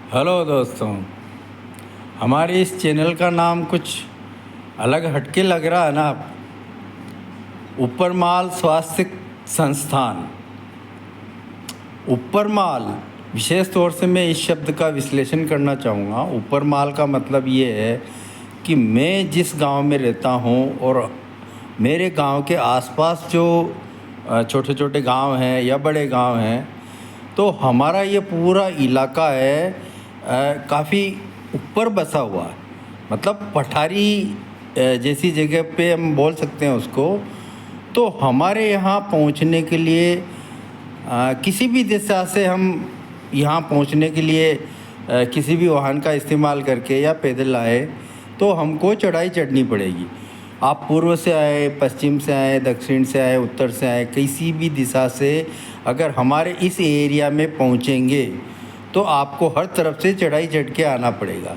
Hello दोस्तों। हमारे इस चैनल का नाम कुछ अलग हटके लग रहा है ना। ऊपरमाल स्वास्थ्य संस्थान। ऊपरमाल, विशेष तौर से मैं इस शब्द का विश्लेषण करना चाहूँगा। ऊपरमाल का मतलब ये है कि मैं जिस गांव में रहता हूँ और मेरे गांव के आसपास जो छोटे छोटे गांव हैं या बड़े गांव हैं, तो हमारा ये पूरा इलाका है काफ़ी ऊपर बसा हुआ है। मतलब पठारी जैसी जगह पे हम बोल सकते हैं उसको। तो हमारे यहाँ पहुँचने के लिए किसी भी दिशा से हम यहाँ पहुँचने के लिए किसी भी वाहन का इस्तेमाल करके या पैदल आए तो हमको चढ़ाई चढ़नी पड़ेगी। आप पूर्व से आए, पश्चिम से आए, दक्षिण से आए, उत्तर से आए, किसी भी दिशा से अगर हमारे इस एरिया में पहुँचेंगे तो आपको हर तरफ से चढ़ाई चढ़ के आना पड़ेगा।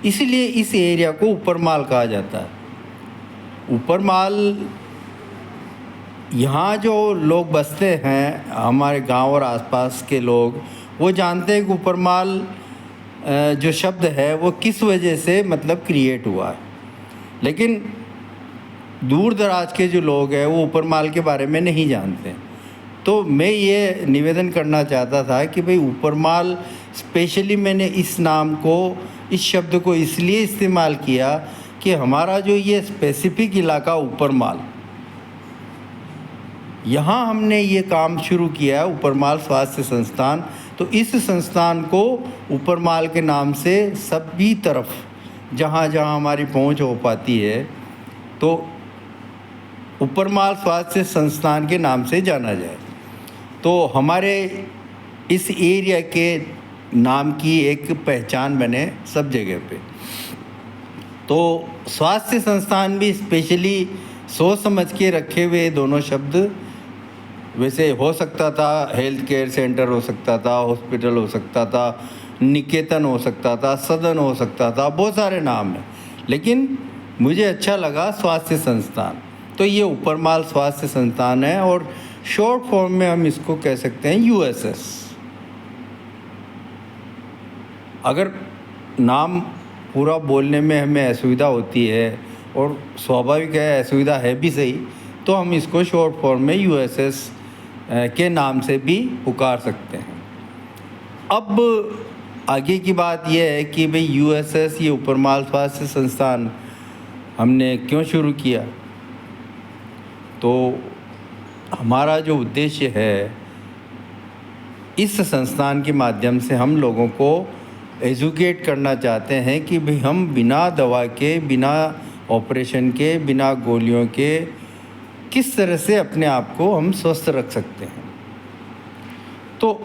इसलिए इस एरिया को ऊपरमाल कहा जाता है। ऊपरमाल, यहाँ जो लोग बसते हैं, हमारे गांव और आसपास के लोग, वो जानते हैं कि ऊपरमाल जो शब्द है वो किस वजह से मतलब क्रिएट हुआ है। लेकिन दूर दराज के जो लोग हैं वो ऊपरमाल के बारे में नहीं जानते। तो मैं ये निवेदन करना चाहता था कि भाई ऊपरमाल, स्पेशली मैंने इस नाम को, इस शब्द को इसलिए इस्तेमाल किया कि हमारा जो ये स्पेसिफिक इलाका ऊपरमाल, यहाँ हमने ये काम शुरू किया है, ऊपरमाल स्वास्थ्य संस्थान। तो इस संस्थान को ऊपरमाल के नाम से सभी तरफ जहाँ जहाँ हमारी पहुँच हो पाती है तो ऊपरमाल स्वास्थ्य संस्थान के नाम से जाना जाए। तो हमारे इस एरिया के नाम की एक पहचान बने सब जगह पे। तो स्वास्थ्य संस्थान भी स्पेशली सोच समझ के रखे हुए दोनों शब्द। वैसे हो सकता था हेल्थ केयर सेंटर हो सकता था, हॉस्पिटल हो सकता था, निकेतन हो सकता था, सदन हो सकता था, बहुत सारे नाम हैं, लेकिन मुझे अच्छा लगा स्वास्थ्य संस्थान। तो ये ऊपरमाल स्वास्थ्य संस्थान है और शॉर्ट फॉर्म में हम इसको कह सकते हैं यूएसएस। अगर नाम पूरा बोलने में हमें असुविधा होती है, और स्वाभाविक है, असुविधा है भी सही, तो हम इसको शॉर्ट फॉर्म में यूएसएस के नाम से भी पुकार सकते हैं। अब आगे की बात यह है कि भाई यूएसएस, ये ऊपरमाल स्वास्थ्य संस्थान हमने क्यों शुरू किया। तो हमारा जो उद्देश्य है, इस संस्थान के माध्यम से हम लोगों को एजुकेट करना चाहते हैं कि भाई हम बिना दवा के, बिना ऑपरेशन के, बिना गोलियों के किस तरह से अपने आप को हम स्वस्थ रख सकते हैं। तो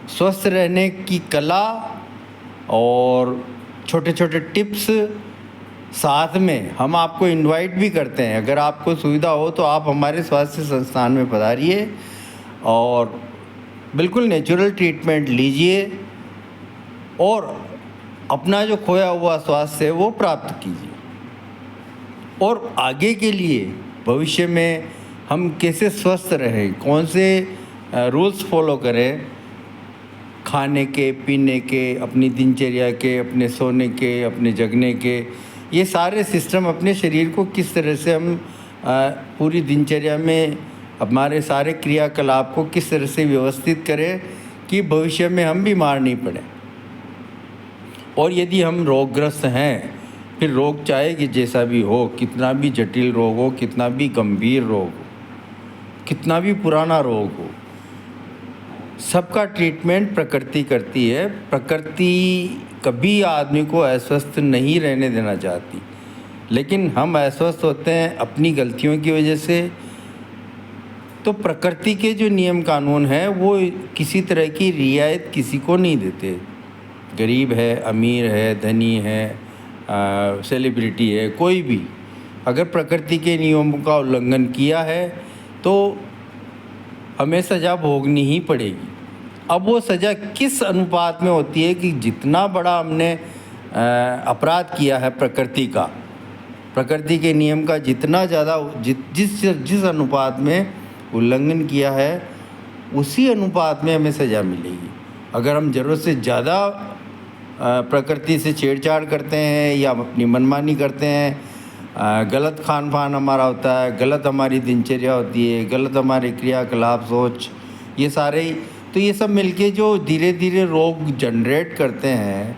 स्वस्थ रहने की कला और छोटे छोटे टिप्स साथ में हम आपको इनवाइट भी करते हैं। अगर आपको सुविधा हो तो आप हमारे स्वास्थ्य संस्थान में पधारिए और बिल्कुल नेचुरल ट्रीटमेंट लीजिए और अपना जो खोया हुआ स्वास्थ्य है वो प्राप्त कीजिए। और आगे के लिए, भविष्य में हम कैसे स्वस्थ रहें, कौन से रूल्स फॉलो करें, खाने के, पीने के, अपनी दिनचर्या के, अपने सोने के, अपने जगने के, ये सारे सिस्टम, अपने शरीर को किस तरह से हम पूरी दिनचर्या में हमारे सारे क्रियाकलाप को किस तरह से व्यवस्थित करें कि भविष्य में हम बीमार नहीं पड़ें। और यदि हम रोगग्रस्त हैं, फिर रोग चाहे कि जैसा भी हो, कितना भी जटिल रोग हो, कितना भी गंभीर रोग हो, कितना भी पुराना रोग हो, सबका ट्रीटमेंट प्रकृति करती है। प्रकृति कभी आदमी को अस्वस्थ नहीं रहने देना चाहती, लेकिन हम अस्वस्थ होते हैं अपनी गलतियों की वजह से। तो प्रकृति के जो नियम कानून हैं वो किसी तरह की रियायत किसी को नहीं देते। गरीब है, अमीर है, धनी है, सेलिब्रिटी है, कोई भी अगर प्रकृति के नियमों का उल्लंघन किया है तो हमें सज़ा भोगनी ही पड़ेगी। अब वो सज़ा किस अनुपात में होती है कि जितना बड़ा हमने अपराध किया है प्रकृति का, प्रकृति के नियम का जितना ज़्यादा जिस अनुपात में उल्लंघन किया है, उसी अनुपात में हमें सज़ा मिलेगी। अगर हम ज़रूरत से ज़्यादा प्रकृति से छेड़छाड़ करते हैं या अपनी मनमानी करते हैं, गलत खान पान हमारा होता है, गलत हमारी दिनचर्या होती है, गलत हमारे क्रियाकलाप सोच, ये सारे ही, तो ये सब मिलके जो धीरे धीरे रोग जनरेट करते हैं,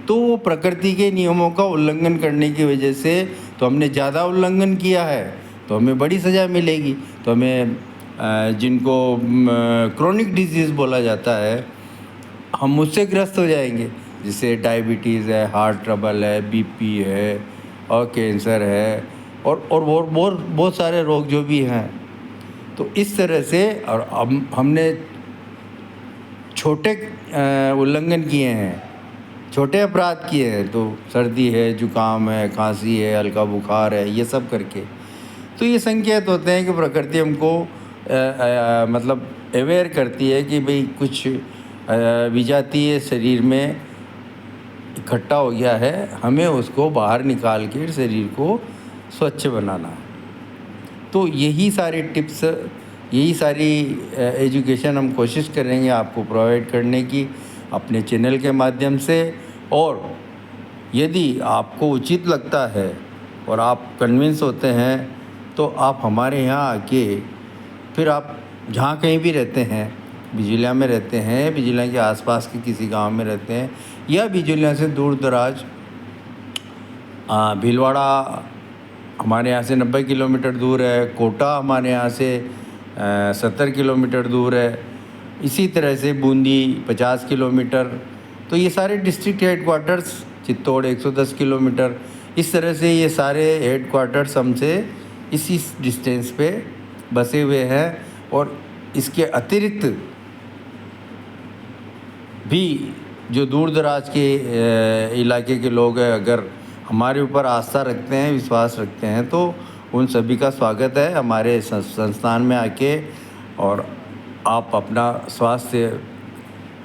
तो वो प्रकृति के नियमों का उल्लंघन करने की वजह से, तो हमने ज़्यादा उल्लंघन किया है तो हमें बड़ी सज़ा मिलेगी। तो हमें जिनको क्रोनिक डिजीज़ बोला जाता है, हम उससे ग्रस्त हो जाएंगे, जैसे डायबिटीज़ है, हार्ट ट्रबल है, बीपी है और कैंसर है और बहुत सारे रोग जो भी हैं। तो इस तरह से, और हमने छोटे उल्लंघन किए हैं, छोटे अपराध किए हैं, तो सर्दी है, जुकाम है, खांसी है, हल्का बुखार है, ये सब करके, तो ये संकेत होते हैं कि प्रकृति हमको मतलब अवेयर करती है कि भाई कुछ विजातीय शरीर में इकट्ठा हो गया है, हमें उसको बाहर निकाल के शरीर को स्वच्छ बनाना है। तो यही सारे टिप्स, यही सारी एजुकेशन हम कोशिश करेंगे आपको प्रोवाइड करने की अपने चैनल के माध्यम से। और यदि आपको उचित लगता है और आप कन्विंस होते हैं, तो आप हमारे यहाँ आके, फिर आप जहाँ कहीं भी रहते हैं, बिजलिया में रहते हैं, बिजलिया के आसपास के किसी गांव में रहते हैं, या बिजलिया से दूर दराज, भीलवाड़ा हमारे यहाँ से 90 किलोमीटर दूर है, कोटा हमारे यहाँ से 70 किलोमीटर दूर है, इसी तरह से बूंदी 50 किलोमीटर, तो ये सारे डिस्ट्रिक्ट हेडक्वार्टर्स, चित्तौड़ 110 किलोमीटर, इस तरह से ये सारे हेडक्वार्टर्स हमसे इसी डिस्टेंस पे बसे हुए हैं। और इसके अतिरिक्त भी जो दूर दराज के इलाके के लोग हैं, अगर हमारे ऊपर आस्था रखते हैं, विश्वास रखते हैं, तो उन सभी का स्वागत है हमारे संस्थान में आके, और आप अपना स्वास्थ्य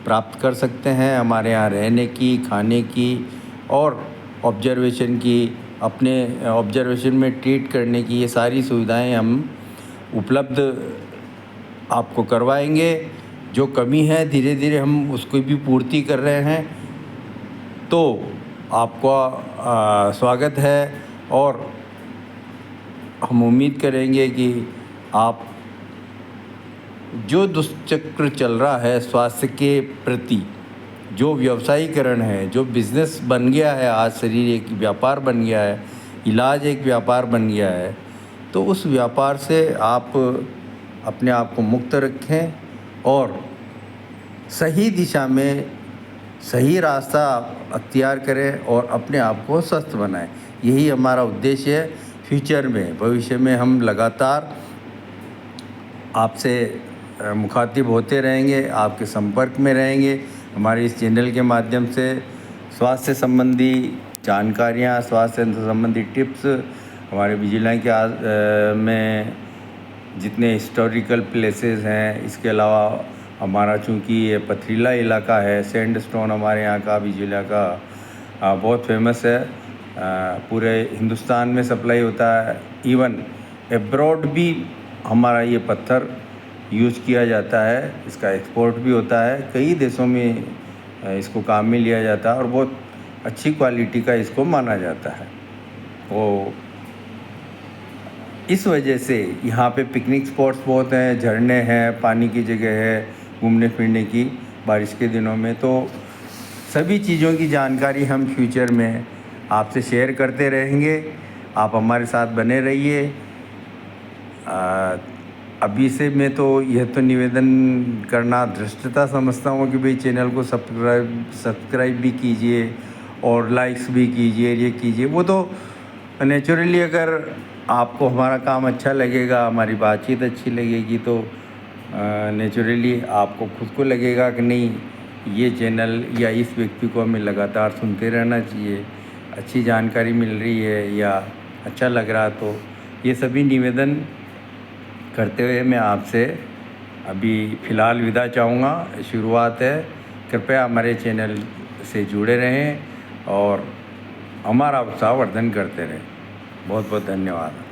प्राप्त कर सकते हैं। हमारे यहाँ रहने की, खाने की और ऑब्जर्वेशन की, अपने ऑब्जर्वेशन में ट्रीट करने की, ये सारी सुविधाएं हम उपलब्ध आपको करवाएंगे। जो कमी है धीरे धीरे हम उसको भी पूर्ति कर रहे हैं। तो आपका स्वागत है, और हम उम्मीद करेंगे कि आप जो दुष्चक्र चल रहा है स्वास्थ्य के प्रति, जो व्यवसायीकरण है, जो बिज़नेस बन गया है, आज शरीर एक व्यापार बन गया है, इलाज एक व्यापार बन गया है, तो उस व्यापार से आप अपने आप को मुक्त रखें और सही दिशा में सही रास्ता अख्तियार करें और अपने आप को स्वस्थ बनाएं। यही हमारा उद्देश्य है। फ्यूचर में, भविष्य में हम लगातार आपसे मुखातिब होते रहेंगे, आपके संपर्क में रहेंगे। हमारे इस चैनल के माध्यम से स्वास्थ्य संबंधी जानकारियाँ, स्वास्थ्य संबंधी टिप्स, हमारे बिजलिया के में जितने हिस्टोरिकल प्लेसेस हैं, इसके अलावा हमारा चूँकि ये पथरीला इलाका है, सैंडस्टोन हमारे यहाँ का, बिजलिया का बहुत फेमस है, पूरे हिंदुस्तान में सप्लाई होता है, इवन एब्रॉड भी हमारा ये पत्थर यूज़ किया जाता है, इसका एक्सपोर्ट भी होता है, कई देशों में इसको काम में लिया जाता है और बहुत अच्छी क्वालिटी का इसको माना जाता है। वो इस वजह से यहाँ पे पिकनिक स्पॉट्स बहुत हैं, झरने हैं, पानी की जगह है घूमने फिरने की बारिश के दिनों में। तो सभी चीज़ों की जानकारी हम फ्यूचर में आपसे शेयर करते रहेंगे। आप हमारे साथ बने रहिए। अभी से मैं तो यह तो निवेदन करना धृष्टता समझता हूँ कि भाई चैनल को सब्सक्राइब भी कीजिए और लाइक्स भी कीजिए, ये कीजिए। वो तो नेचुरली अगर आपको हमारा काम अच्छा लगेगा, हमारी बातचीत अच्छी लगेगी, तो नेचुरली आपको खुद को लगेगा कि नहीं, ये चैनल या इस व्यक्ति को हमें लगातार सुनते रहना चाहिए, अच्छी जानकारी मिल रही है या अच्छा लग रहा। तो ये सभी निवेदन करते हुए मैं आपसे अभी फ़िलहाल विदा चाहूँगा। शुरुआत है, कृपया हमारे चैनल से जुड़े रहें और हमारा उत्साहवर्धन करते रहें। बहुत बहुत धन्यवाद।